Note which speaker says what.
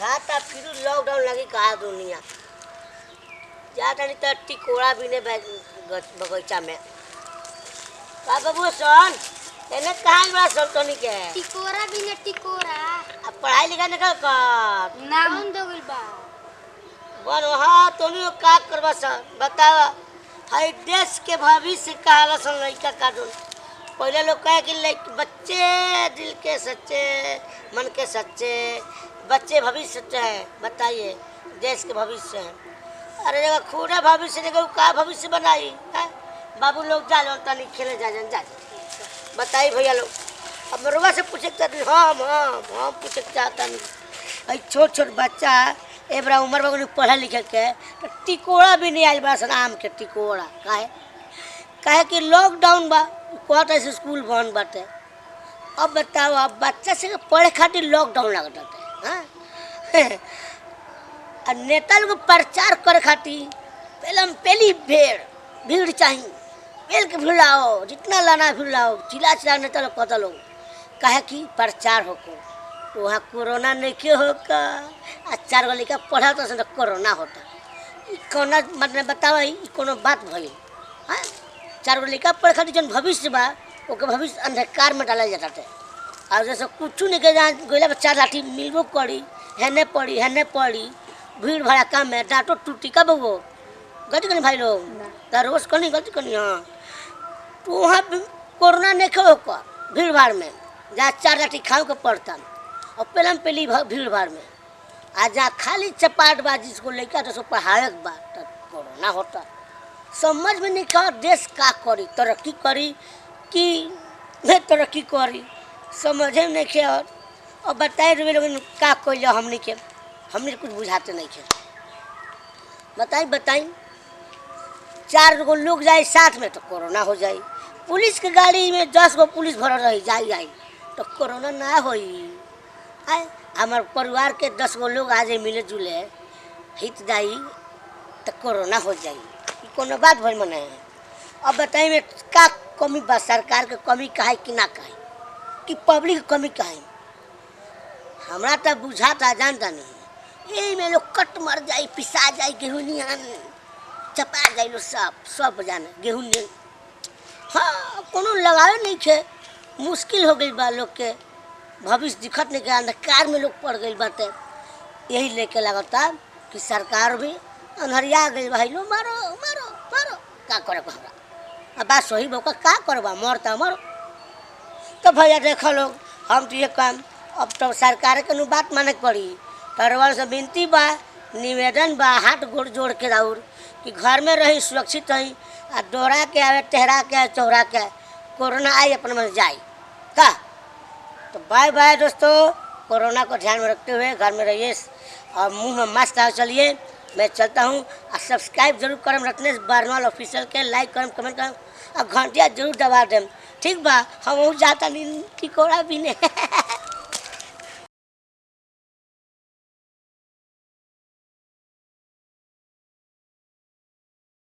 Speaker 1: बुझाता फिर लॉकडाउन लगी कहा दुनिया जाता नहीं तो टिकोड़ा भी नहीं बगीचा में का बबू सन तेने कहाँ बड़ा सब तो नहीं के
Speaker 2: टिकोरा भी न टिकोरा
Speaker 1: अब पढ़ाई लिखाई निकल कर
Speaker 2: ना बन दो गइल बा
Speaker 1: बन हाँ तो नहीं का करबा सन बतावा हाई देश के भविष्य कहाला सन लड़का कानून पहले लोग कहे कि बच्चे दिल के सच्चे मन के सच्चे बच्चे भविष्य सच्चे हैं बताइए देश के भविष्य हैं अरे जगह खूने भविष्य देखो का भविष्य बनाई है बाबू लोग जा लो तनी खेले जा बताइए भैया लोग अब मरुआ से पूछे हम पूछे चाहता नहीं छोट छोट बच्चा एबरा उम्र में पढ़े लिखे के तो टिकोड़ा भी नहीं आयल बड़ा सन आम के टिकोड़ा काहे कि लॉकडाउन बा कहत ऐसे स्कूल बंद बाटे अब बताओ अब बच्चा से पढ़े खातिर लॉकडाउन लगता है और नेता लोग प्रचार करे खातिर पहली भीड़ चाहिए पेल के भीड़ लाओ जितना लाना भीड़ लाओ चिल्ला नेता लोग कहता लोग कहे कि प्रचार होको तो वहाँ कोरोना नहीं के होगा आ 4 गो लड़का पढ़ा तो कोरोना होता कोना मतलब बताओ कोनो बात भई हाँ 4 गो लड़का पढ़े खातिर जन भविष्य बा ओके भविष्य अंधकार में डाला जाता है और जैसे कुछ नहीं के जहाँ गोला बच्चा लाठी मिलबो करी हेने पड़ी भीड़ भाड़ा कम है डांटो टूटी का बबो गलती करनी भाई लोग रोज करनी गलती करनी हाँ तो वहाँ कोरोना नहीं होकर भीड़ भाड़ में जहाँ 4 लाठी खाओ के पड़ता और पहली भीड़ भाड़ में आ जहाँ खाली चपाट बा जिसको लेकर तो सब पढ़ाए बा तो कोरोना होता समझ में नहीं कहा देश का करी तरक्की करी कि नहीं तरक्की करी समझे में नहीं खे और बताए रहे लोग का कोई हमने कुछ बुझाते नहीं खे बताई 4 गो लोग जाए साथ में तो कोरोना हो जाए पुलिस के गाड़ी में 10 गो पुलिस भरल रही जाई तो कोरोना ना होई आए हमारे परिवार के 10 गो लोग आज मिले जुले हित जाई तो कोरोना हो जाई कोनो बात भर मने अब बताई में का कमी बा सरकार के कमी काहे कि ना काहे कि पब्लिक के कमी काहे हमरा तो बुझाता जानता नहीं यही में लोग कट मर जाई पिसा जाई गेहूँ चपा जाए लो सब जाने गेहूँ हाँ कोनो लगावे नहीं खे मुश्किल हो गई बा लोग के भविष्य दिखत नहीं के अंधकार में लोग पड़ गई बाटे यही लेके लगता कि सरकार भी अंधरिया गई भाई लो मारो का करे हमरा अब बात सही बा का करबा मरता मरो तो भैया देखो लोग हम तो ये काम अब तो सरकार के बात माने पड़ी तरवाल से विनती बा निवेदन बा हाथ गोड़ जोड़ के राउर कि घर में रही सुरक्षित रही आ दोहरा के आवे टहरा के चौरा के कोरोना आई अपने मन जाए का तो बाय बाय दोस्तों कोरोना को ध्यान में रखते हुए घर में रहिए और मुंह में मास्क लगा चलिए मैं चलता हूँ और सब्सक्राइब जरूर करम रत्नेश बर्नवाल ऑफिशियल के लाइक करम कमेंट करम और घंटिया जरूर दबा देम ठीक बा हम जाता नहीं टिकोड़ा भी नहीं